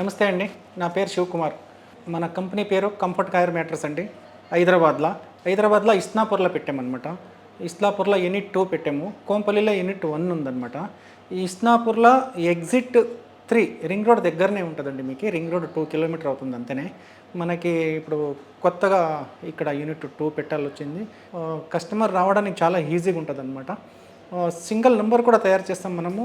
నమస్తే అండి. నా పేరు శివకుమార్. మన కంపెనీ పేరు కంఫర్ట్ కైర్ మ్యాట్రెస్ అండి. హైదరాబాద్‌లో ఇస్నాపూర్‌లో పెట్టామనమాట. ఇస్లాపూర్‌లో యూనిట్ 2 పెట్టాము. కోంపల్లిలో యూనిట్ 1 ఉందనమాట. ఈ ఇస్నాపూర్‌లో ఎగ్జిట్ 3 రింగ్ రోడ్ దగ్గరనే ఉంటదండి మీకు. రింగ్ రోడ్ 2 కిలోమీటర్ అవుతుంది అంతనే. మనకి ఇప్పుడు కొత్తగా ఇక్కడ యూనిట్ 2 పెట్టాలొచ్చింది. కస్టమర్ రావడానికి చాలా ఈజీగా ఉంటదనమాట. సింగిల్ నంబర్ కూడా తయారు చేస్తాం మనము.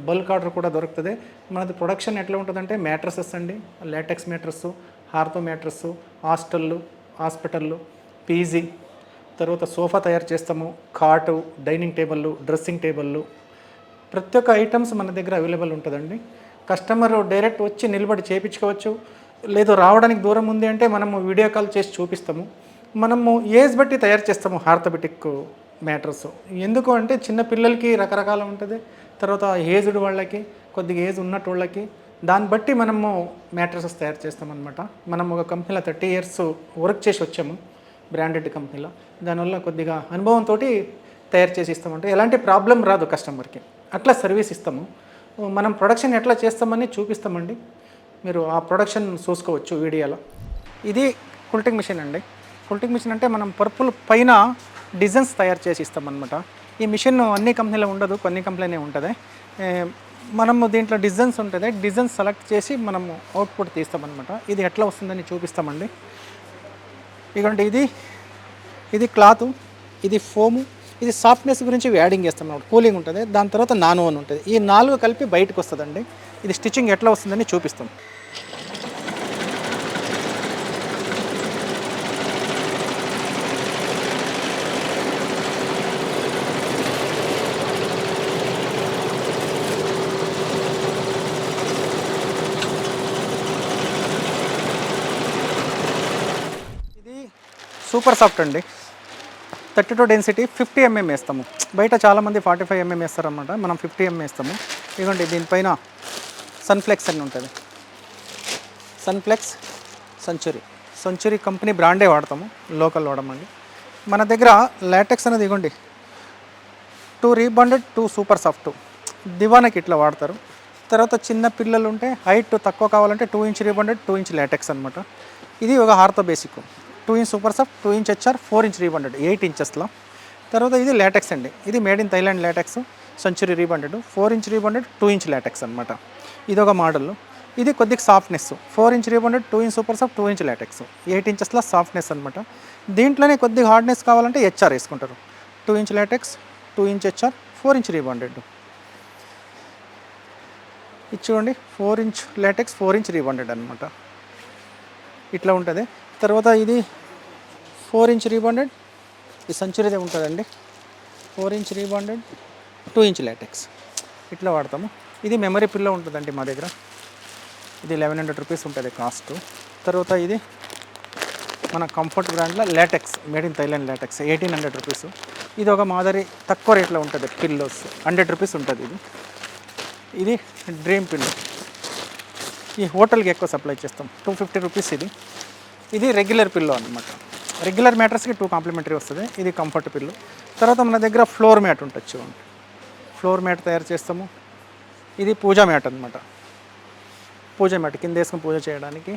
బల్క్ ఆర్డర్ కూడా దొరుకుతుంది. మనది ప్రొడక్షన్ ఎట్లా ఉంటుందంటే మ్యాట్రసెస్ అండి, లాటెక్స్ మ్యాట్రస్సు, హార్తో మ్యాట్రస్సు, హాస్పిటల్లు, పీజీ, తర్వాత సోఫా తయారు చేస్తాము, కాటు, డైనింగ్ టేబుల్లు, డ్రెస్సింగ్ టేబుల్లు, ప్రతి ఒక్క ఐటమ్స్ మన దగ్గర అవైలబుల్ ఉంటుందండి. కస్టమర్ డైరెక్ట్ వచ్చి నిలబడి చేయించుకోవచ్చు. లేదు రావడానికి దూరం ఉంది అంటే మనము వీడియో కాల్ చేసి చూపిస్తాము. మనము ఏజ్ బట్టి తయారు చేస్తాము ఆర్థోపెటిక్ మ్యాట్రస్. ఎందుకు అంటే చిన్న పిల్లలకి రకరకాల ఉంటుంది, తర్వాత ఏజ్డ్ వాళ్ళకి, కొద్దిగా ఏజ్ ఉన్నట్టు వాళ్ళకి, దాన్ని బట్టి మనము మ్యాట్రసెస్ తయారు చేస్తామన్నమాట. మనం ఒక కంపెనీలో 30 ఇయర్స్ వర్క్ చేసి వచ్చాము, బ్రాండెడ్ కంపెనీలో. దానివల్ల కొద్దిగా అనుభవంతో తయారు చేసి ఇస్తామంటే ఎలాంటి ప్రాబ్లం రాదు కస్టమర్కి. అట్లా సర్వీస్ ఇస్తాము. మనం ప్రొడక్షన్ ఎట్లా చేస్తామని చూపిస్తామండి. మీరు ఆ ప్రొడక్షన్ చూసుకోవచ్చు వీడియోలో. ఇది కుల్టింగ్ మిషన్ అండి. కుల్టింగ్ మిషన్ అంటే మనం పర్పుల్ పైన డిజైన్స్ తయారు చేసి ఇస్తామన్నమాట. ఈ మిషన్ అన్ని కంపెనీలో ఉండదు, కొన్ని కంపెనీనే ఉంటుంది. మనము దీంట్లో డిజైన్స్ ఉంటుంది, డిజైన్స్ సెలెక్ట్ చేసి మనము అవుట్పుట్ తీస్తామన్నమాట. ఇది ఎట్లా వస్తుందని చూపిస్తామండి. ఇదిగోండి, ఇది క్లాత్, ఇది ఫోము, ఇది సాఫ్ట్నెస్ గురించి యాడింగ్ చేస్తాం అన్నమాట. కూలింగ్ ఉంటుంది, దాని తర్వాత నాన్ ఓన్ ఉంటుంది. ఈ 4 కలిపి బయటకు వస్తుందండి. ఇది స్టిచ్చింగ్ ఎట్లా వస్తుందని చూపిస్తాం. ఇది సూపర్ సాఫ్ట్ అండి. 32 డెన్సిటీ, 50 mm వేస్తాము. బయట చాలామంది 45 mm వేస్తారన్నమాట, మనం 50 mm వేస్తాము. ఇదిగోండి, దీనిపైన సన్ఫ్లెక్స్ అని ఉంటుంది. సన్ఫ్లెక్స్, సెంచురీ కంపెనీ బ్రాండే వాడతాము, లోకల్ వాడమండి. మన దగ్గర లాటెక్స్ అనేది ఇదిగోండి 2 రీబాండెడ్, 2 సూపర్ సాఫ్ట్. దివానకి ఇట్లా వాడతారు. తర్వాత చిన్న పిల్లలు ఉంటే హైట్ తక్కువ కావాలంటే 2 ఇంచ్ రీబాండెడ్, 2 ఇంచ్ లాటెక్స్ అనమాట. ఇది ఒక హార్తో basic. 2 inch super soft, 2 inch HR, 4 inch rebonded, 8 ఇంచెస్లో. తర్వాత ఇది లాటెక్స్ అండి. ఇది made in Thailand latex, Century rebonded, 4 inch rebonded, 2 inch latex అనమాట. ఇది ఒక మోడల్. ఇది కొద్దిగా softness, 4 inch rebonded, 2 inch super soft, 2 inch latex, 8 ఇంచెస్లో సాఫ్ట్నెస్ అనమాట. దీంట్లోనే కొద్దిగా హార్డ్నెస్ కావాలంటే హెచ్ఆర్ వేసుకుంటారు. 2 inch latex, 2 inch HR, 4 inch rebonded. ఇది చూడండి, 4 ఇంచ్ లాటెక్స్, 4 ఇంచ్ రీబాండెడ్ అనమాట. ఇట్లా ఉంటుంది. తర్వాత ఇది 4 ఇంచ్ రీబాండెడ్, ఈ సెంచురీదే ఉంటుందండి. 4 ఇంచ్ రీబాండెడ్, 2 ఇంచ్ లాటెక్స్, ఇట్లా వాడతాము. ఇది మెమరీ పిల్లో ఉంటుందండి మా దగ్గర. ఇది 1100 రూపీస్ ఉంటుంది కాస్ట్. తర్వాత ఇది మన కంఫర్ట్ బ్రాండ్లో LaTeX, made in Thailand LaTeX, 1800 rupees. ఇది ఒక మాదిరి తక్కువ రేట్లో ఉంటుంది, పిల్లోస్ 100 రూపీస్ ఉంటుంది. ఇది డ్రీమ్ పిల్లో, ఈ హోటల్కి ఎక్కువ సప్లై చేస్తాం, 250 రూపీస్. ఇది రెగ్యులర్ పిల్లో అనమాట. రెగ్యులర్ మ్యాట్రస్కి 2 కాంప్లిమెంటరీ వస్తుంది. ఇది కంఫర్ట్ పిల్లో. తర్వాత మన దగ్గర ఫ్లోర్ మ్యాట్ ఉంటుంది చూడండి, ఫ్లోర్ మ్యాట్ తయారు చేస్తాము. ఇది పూజా మ్యాట్ అనమాట, పూజా మ్యాట్ కింద వేసుకుని పూజ చేయడానికి.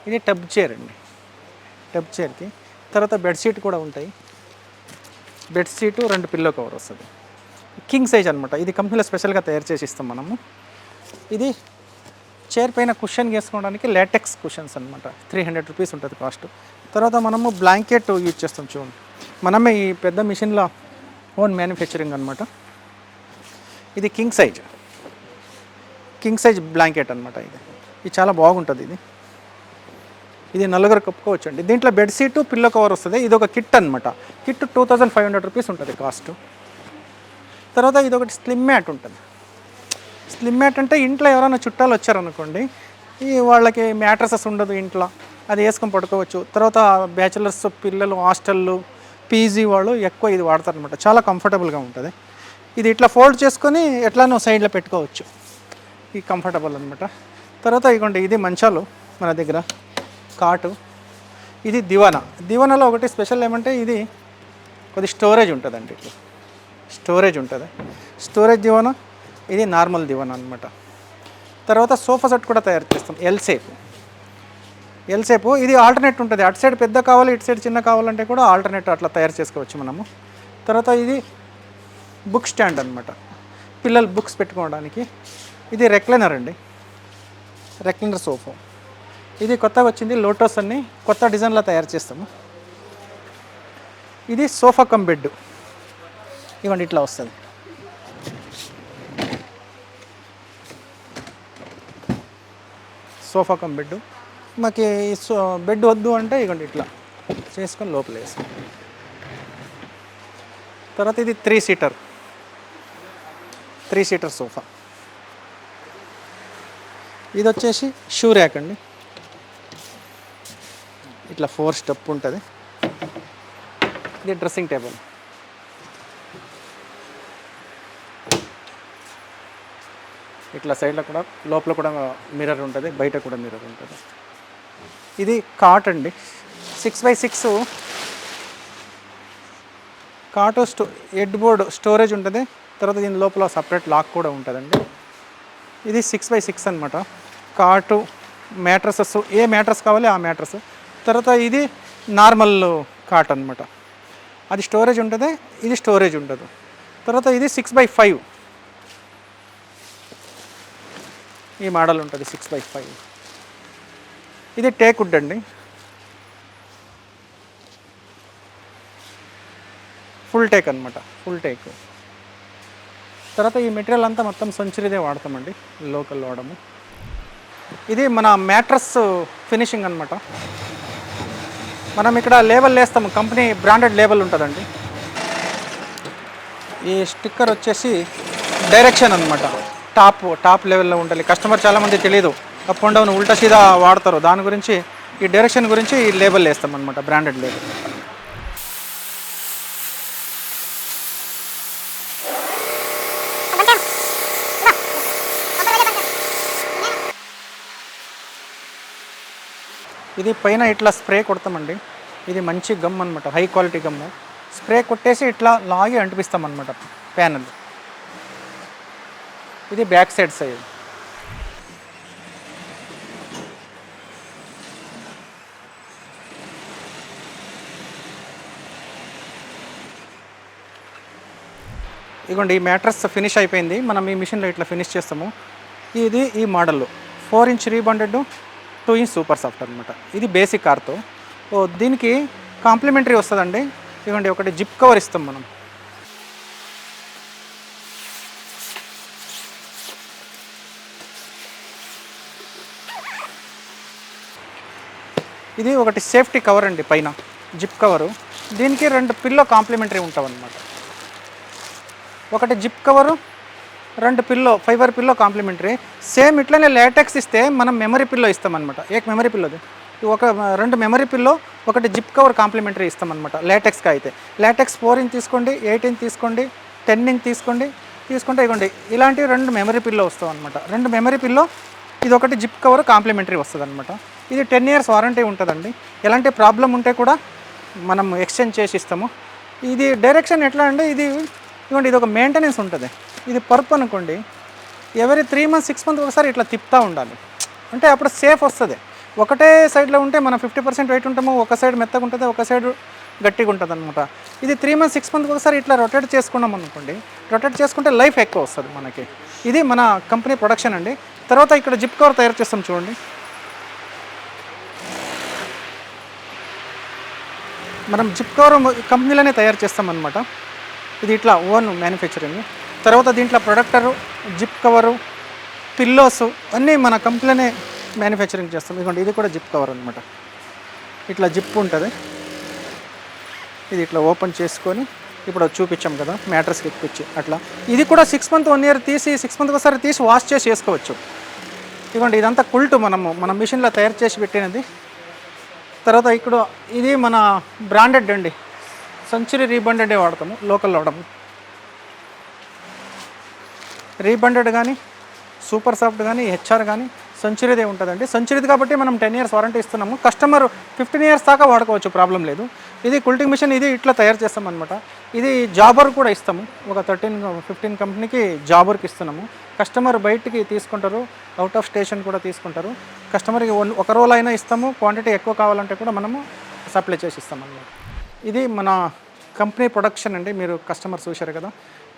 ఇది టబ్ చైర్ అండి, టబ్ చైర్కి. తర్వాత బెడ్షీట్ కూడా ఉంటాయి. బెడ్షీటు 2 పిల్లో కవర్ వస్తుంది, కింగ్ సైజ్ అనమాట. ఇది కంపెనీలో స్పెషల్గా తయారు చేసి ఇస్తాం మనము. ఇది చైర్ పైన కుషన్ వేసుకోవడానికి లాటెక్స్ కుషన్స్ అనమాట, 300 రూపీస్ ఉంటుంది కాస్ట్. తర్వాత మనము బ్లాంకెట్ యూజ్ చేస్తాం చూడండి, మనమే ఈ పెద్ద మిషన్లో ఓన్ మ్యానుఫ్యాక్చరింగ్ అనమాట. ఇది కింగ్ సైజ్ బ్లాంకెట్ అనమాట. ఇది చాలా బాగుంటుంది. ఇది నలుగురు కప్పుకోవచ్చు అండి. దీంట్లో బెడ్షీటు, పిల్లో కవర్ వస్తుంది. ఇది ఒక కిట్ అనమాట. కిట్ 2500 రూపీస్ ఉంటుంది కాస్ట్. తర్వాత ఇది ఒకటి స్లిమ్ మ్యాట్ ఉంటుంది. స్లిమ్ మ్యాట్ అంటే ఇంట్లో ఎవరైనా చుట్టాలు వచ్చారనుకోండి, ఈ వాళ్ళకి మ్యాట్రసెస్ ఉండదు ఇంట్లో, అది వేసుకొని పడుకోవచ్చు. తర్వాత బ్యాచిలర్స్ పిల్లలు, హాస్టళ్ళు, పీజీ వాళ్ళు ఎక్కువ ఇది వాడతారనమాట. చాలా కంఫర్టబుల్గా ఉంటుంది. ఇది ఇట్లా ఫోల్డ్ చేసుకొని ఎట్లానో సైడ్లో పెట్టుకోవచ్చు, ఈ కంఫర్టబుల్ అనమాట. తర్వాత ఇదిగోండి, ఇది మంచాలు మన దగ్గర, కాటు. ఇది దివానాలో ఒకటి స్పెషల్ ఏమంటే ఇది కొద్ది స్టోరేజ్ ఉంటుందండి. ఇట్లా స్టోరేజ్ ఉంటుంది, స్టోరేజ్ దివానా. ఇది నార్మల్ దివానా అనమాట. తర్వాత సోఫా సెట్ కూడా తయారు చేస్తాం ఎల్ షేప్. ఇది ఆల్టర్నేట్ ఉంటుంది, అటు సైడ్ పెద్ద కావాలి ఇటు సైడ్ చిన్న కావాలంటే కూడా ఆల్టర్నేట్ అట్లా తయారు చేసుకోవచ్చు మనము. తర్వాత ఇది బుక్ స్టాండ్ అనమాట, పిల్లలు బుక్స్ పెట్టుకోవడానికి. ఇది రెక్లైనర్ అండి, రెక్లైనర్ సోఫా. ఇది కొత్తగా వచ్చింది, లోటస్ అన్ని కొత్త డిజైన్లో తయారు చేస్తాము. ఇది సోఫా కమ్ బెడ్, ఇవ్వండి ఇట్లా వస్తుంది. Sofa cum bed. మాకు ఈ బెడ్ వద్దు అంటే ఇవ్వండి ఇట్లా చేసుకొని లోపల వేస్తాం. తర్వాత ఇది 3 సీటర్ సోఫా. ఇది వచ్చేసి షూ ర్యాక్ అండి, ఇట్లా 4 స్టెప్ ఉంటుంది. ఇది డ్రెస్సింగ్ టేబుల్. ఇట్లా సైడ్లో కూడా లోపల కూడా మిర్రర్ ఉంటుంది, బయట కూడా మిర్రర్ ఉంటుంది. ఇది కాట్ అండి, 6x6 కాటు. హెడ్ బోర్డ్ స్టోరేజ్ ఉంటుంది. తర్వాత దీని లోపల సపరేట్ లాక్ కూడా ఉంటుందండి. ఇది 6x6 అనమాట. కాటు, మ్యాట్రసెస్, ఏ మ్యాట్రస్ కావాలి ఆ మ్యాట్రస్. తర్వాత ఇది నార్మల్ కాట్ అనమాట, అది స్టోరేజ్ ఉంటుంది, ఇది స్టోరేజ్ ఉండదు. తర్వాత ఇది 6x5, ఈ మోడల్ ఉంటుంది 6x5. ఇది టేక్ వుడ్ అండి, ఫుల్ టేక్ అనమాట, ఫుల్ టేక్. తర్వాత ఈ మెటీరియల్ అంతా మొత్తం సెంచరీదే వాడతామండి, లోకల్ వాడము. ఇది మన మ్యాట్రస్ ఫినిషింగ్ అనమాట. మనం ఇక్కడ లేబుల్ వేస్తాము, కంపెనీ బ్రాండెడ్ లేబుల్ ఉంటుందండి. ఈ స్టిక్కర్ వచ్చేసి డైరెక్షన్ అనమాట, టాప్ లెవెల్లో ఉండాలి. కస్టమర్ చాలామంది తెలియదు, అప్ అండ్ డౌన్ ఉల్టా సీదా వాడతారు. దాని గురించి ఈ డైరెక్షన్ గురించి ఈ లేబుల్ వేస్తాం అనమాట, బ్రాండెడ్ లేబుల్. ఇది పైన ఇట్లా స్ప్రే కొడతామండి, ఇది మంచి గమ్ అనమాట, హై క్వాలిటీ గమ్ము. స్ప్రే కొట్టేసి ఇట్లా లాగి అంటిపిస్తాం అనమాట ప్యానల్. ఇది బ్యాక్ సైడ్. ఇదిగోండి ఈ మ్యాట్రస్ ఫినిష్ అయిపోయింది, మనం ఈ మిషన్లో ఇట్లా ఫినిష్ చేస్తాము. ఇది ఈ మోడల్ 4" రీబాండెడ్ 2" సూపర్ సాఫ్ట్ అనమాట. ఇది బేసిక్ కార్తో. దీనికి కాంప్లిమెంటరీ వస్తుందండి. ఇదిగోండి ఒకటి జిప్ కవర్ ఇస్తాం మనం. ఇది ఒకటి సేఫ్టీ కవర్ అండి, పైన జిప్ కవరు. దీనికి 2 పిల్లో కాంప్లిమెంటరీ ఉంటాం అనమాట. ఒకటి zip cover, 2 pillow, fibre pillow complimentary. Same ఇట్లనే లాటెక్స్ ఇస్తే మనం మెమరీ పిల్లో ఇస్తామన్నమాట. మెమరీ పిల్లోది 2 మెమరీ పిల్లో, ఒకటి జిప్ కవర్ కాంప్లిమెంటరీ ఇస్తామన్నమాట. లాటెక్స్గా అయితే లాటెక్స్ 4" తీసుకోండి, 8" తీసుకోండి, 10" తీసుకుంటే ఇవ్వండి ఇలాంటి 2 మెమరీ పిల్లో వస్తాం అనమాట. 2 మెమరీ పిల్లో, ఇది ఒకటి జిప్ కవర్ కాంప్లిమెంటరీ వస్తుంది అనమాట. ఇది 10 years వారంటీ ఉంటుందండి. ఎలాంటి ప్రాబ్లం ఉంటే కూడా మనం ఎక్స్చేంజ్ చేసి ఇస్తాము. ఇది డైరెక్షన్ ఎట్లా అంటే ఇదిగోండి ఇది ఒక మెయింటెనెన్స్ ఉంటుంది. ఇది పర్ప్ అనుకోండి, ఎవరీ 3 months 6 months ఒకసారి ఇట్లా తిప్పుతూ ఉండాలి, అంటే అప్పుడు సేఫ్ వస్తుంది. ఒకటే సైడ్లో ఉంటే మనం 50% వెయిట్ ఉంటాము, ఒక సైడ్ మెత్తగా ఉంటుంది, ఒక సైడ్ గట్టిగా ఉంటుంది అనమాట. ఇది 3 months 6 months ఒకసారి ఇట్లా రొటేట్ చేసుకున్నాం అనుకోండి, రొటేట్ చేసుకుంటే లైఫ్ ఎక్కువ వస్తుంది మనకి. ఇది మన కంపెనీ ప్రొడక్షన్ అండి. తర్వాత ఇక్కడ జిప్ కవర్ తయారు చేస్తాం చూడండి. మనం జిప్ కవర్ కంపెనీలోనే తయారు చేస్తామన్నమాట. ఇది ఇట్లా ఓన్ మ్యానుఫ్యాక్చరింగ్. తర్వాత దీంట్లో ప్రొడక్టరు, జిప్ కవరు, పిల్లోస్ అన్నీ మన కంపెనీలోనే మ్యానుఫ్యాక్చరింగ్ చేస్తాం. ఇదిగోండి ఇది కూడా జిప్ కవర్ అనమాట. ఇట్లా జిప్ ఉంటుంది, ఇది ఇట్లా ఓపెన్ చేసుకొని ఇప్పుడు చూపించాం కదా మ్యాట్రస్కి ఎక్కించి అట్లా. ఇది కూడా 6 months 1 year తీసి 6 months ఒకసారి తీసి వాష్ చేసి వేసుకోవచ్చు. ఇదిగోండి ఇదంతా కుల్టు మన మిషన్లో తయారు చేసి పెట్టినది. తర్వాత ఇక్కడ ఇది మన బ్రాండెడ్ అండి, సెంచరీ రీబండెడే వాడతాము, లోకల్ వాడము. రీబండెడ్ కానీ సూపర్ సాఫ్ట్ కానీ హెచ్ఆర్ కానీ సెంచరీదే ఉంటుందండి. సెంచరీది కాబట్టి మనం 10 ఇయర్స్ వారంటీ ఇస్తున్నాము. కస్టమర్ 15 ఇయర్స్ దాకా వాడుకోవచ్చు, ప్రాబ్లం లేదు. ఇది కుల్టింగ్ మిషన్, ఇది ఇట్లా తయారు చేస్తాం అనమాట. ఇది జాబర్ కూడా ఇస్తాము, ఒక 13-15 కంపెనీకి జాబర్కి ఇస్తున్నాము. కస్టమర్ బయటికి తీసుకుంటారు, అవుట్ ఆఫ్ స్టేషన్ కూడా తీసుకుంటారు. కస్టమర్కి ఒక రోల్ అయినా ఇస్తాము, క్వాంటిటీ ఎక్కువ కావాలంటే కూడా మనము సప్లై చేసి ఇస్తాం అన్నమాట. ఇది మన కంపెనీ ప్రొడక్షన్ అండి. మీరు కస్టమర్ చూశారు కదా,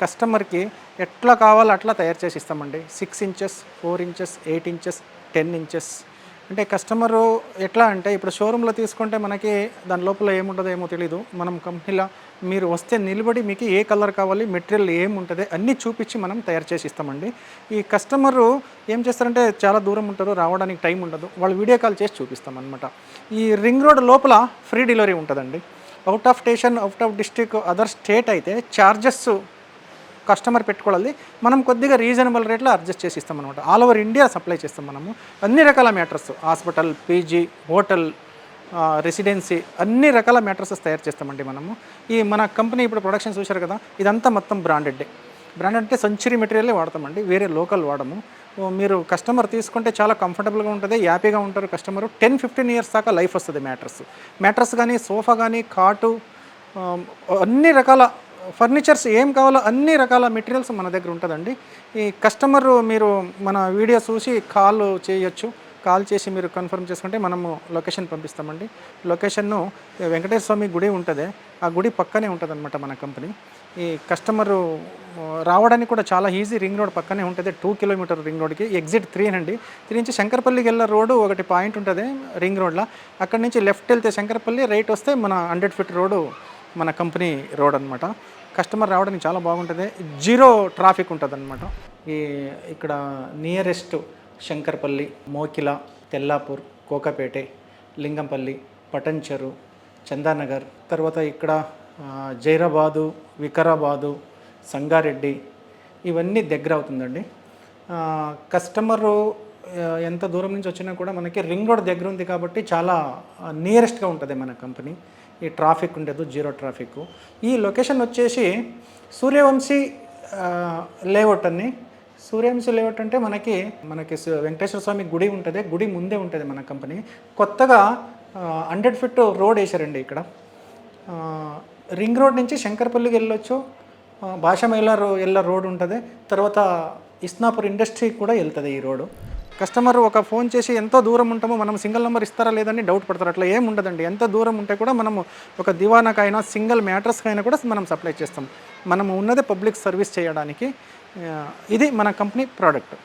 కస్టమర్కి ఎట్లా కావాలో అట్లా తయారు చేసి ఇస్తామండి. 6 ఇంచెస్, 4 ఇంచెస్, 8 ఇంచెస్, 10 ఇంచెస్. అంటే కస్టమరు ఎట్లా అంటే ఇప్పుడు షోరూంలో తీసుకుంటే మనకి దాని లోపల ఏముంటుందో ఏమో తెలీదు. మనం కంపెనీలో మీరు వస్తే నిలబడి మీకు ఏ కలర్ కావాలి, మెటీరియల్ ఏముంటుంది అన్నీ చూపించి మనం తయారు చేసి ఇస్తామండి. ఈ కస్టమరు ఏం చేస్తారంటే చాలా దూరం ఉంటారు, రావడానికి టైం ఉండదు, వాళ్ళు వీడియో కాల్ చేసి చూపిస్తాం అనమాట. ఈ రింగ్ రోడ్ లోపల ఫ్రీ డెలివరీ ఉంటుందండి. Out of station, out of district, other state అయితే ఛార్జెస్ కస్టమర్ పెట్టుకోవాలి. మనం కొద్దిగా రీజనబుల్ రేట్లో అడ్జస్ట్ చేసి ఇస్తాం అనమాట. ఆల్ ఓవర్ ఇండియా సప్లై చేస్తాం మనము. అన్ని రకాల mattress, hospital, PG, hotel, residency, అన్ని రకాల మ్యాట్రసెస్ తయారు చేస్తామండి మనము. ఈ మన కంపెనీ ఇప్పుడు ప్రొడక్షన్ చూశారు కదా, ఇదంతా మొత్తం బ్రాండెడ్ అంటే సెంచరీ మెటీరియలే వాడతామండి, వేరే లోకల్ వాడము. మీరు కస్టమర్ తీసుకుంటే చాలా కంఫర్టబుల్గా ఉంటుంది, హ్యాపీగా ఉంటారు కస్టమర్. 10-15 ఇయర్స్ దాకా లైఫ్ వస్తుంది మ్యాట్రస్ కానీ, సోఫా కానీ, కాటు, అన్ని రకాల ఫర్నిచర్స్ ఏం కావాలో అన్ని రకాల మెటీరియల్స్ మన దగ్గర ఉంటుందండి. ఈ కస్టమర్ మీరు మన వీడియో చూసి కాల్ చేయొచ్చు, కాల్ చేసి మీరు కన్ఫర్మ్ చేసుకుంటే మనము లొకేషన్ పంపిస్తామండి. లొకేషన్ను వెంకటేశ్వర స్వామి గుడి ఉంటుంది, ఆ గుడి పక్కనే ఉంటుంది అనమాట మన కంపెనీ. ఈ కస్టమరు రావడానికి కూడా చాలా ఈజీ, రింగ్ రోడ్ పక్కనే ఉంటుంది. 2 కిలోమీటర్ రింగ్ రోడ్కి ఎగ్జిట్ 3 అండి. 3 నుంచి శంకరపల్లికి వెళ్ళే రోడ్డు ఒకటి పాయింట్ ఉంటుంది రింగ్ రోడ్లో. అక్కడి నుంచి లెఫ్ట్ వెళ్తే శంకరపల్లి, రైట్ వస్తే మన 100 ఫీట్ రోడ్డు మన కంపెనీ రోడ్ అనమాట. కస్టమర్ రావడానికి చాలా బాగుంటుంది, జీరో ట్రాఫిక్ ఉంటుంది అనమాట. ఇక్కడ నియరెస్ట్ శంకరపల్లి, మోకిల, తెల్లాపూర్, కోకాపేటే, లింగంపల్లి, పటంచెరు, చందానగర్, తర్వాత ఇక్కడ జైరాబాదు, వికారాబాదు, సంగారెడ్డి, ఇవన్నీ దగ్గర అవుతుందండి. కస్టమరు ఎంత దూరం నుంచి వచ్చినా కూడా మనకి రింగ్ రోడ్ దగ్గర ఉంది కాబట్టి చాలా నియరెస్ట్గా ఉంటుంది మన కంపెనీ. ఈ ట్రాఫిక్ ఉండదు, జీరో ట్రాఫిక్. ఈ లొకేషన్ వచ్చేసి సూర్యవంశీ లేఅవుట్ అని. సూర్యవంశీ లేఅవుట్ అంటే మనకి వెంకటేశ్వర స్వామి గుడి ఉంటుంది, గుడి ముందే ఉంటుంది మన కంపెనీ. కొత్తగా 100 ఫీట్ రోడ్ వేశారండి ఇక్కడ. రింగ్ రోడ్ నుంచి శంకరపల్లికి వెళ్ళొచ్చు, భాషామైల రోడ్ ఉంటుంది, తర్వాత ఇస్నాపూర్ ఇండస్ట్రీ కూడా వెళ్తుంది ఈ రోడ్డు. కస్టమర్ ఒక ఫోన్ చేసి ఎంతో దూరం ఉంటామో మనం సింగిల్ నెంబర్ ఇస్తారా లేదని డౌట్ పడతారు. అట్లా ఏం ఉండదండి, ఎంత దూరం ఉంటే కూడా మనము ఒక దివానాకైనా సింగిల్ మ్యాట్రస్కైనా కూడా మనం సప్లై చేస్తాం. మనము ఉన్నదే పబ్లిక్ సర్వీస్ చేయడానికి. ఇది మన కంపెనీ ప్రోడక్ట్.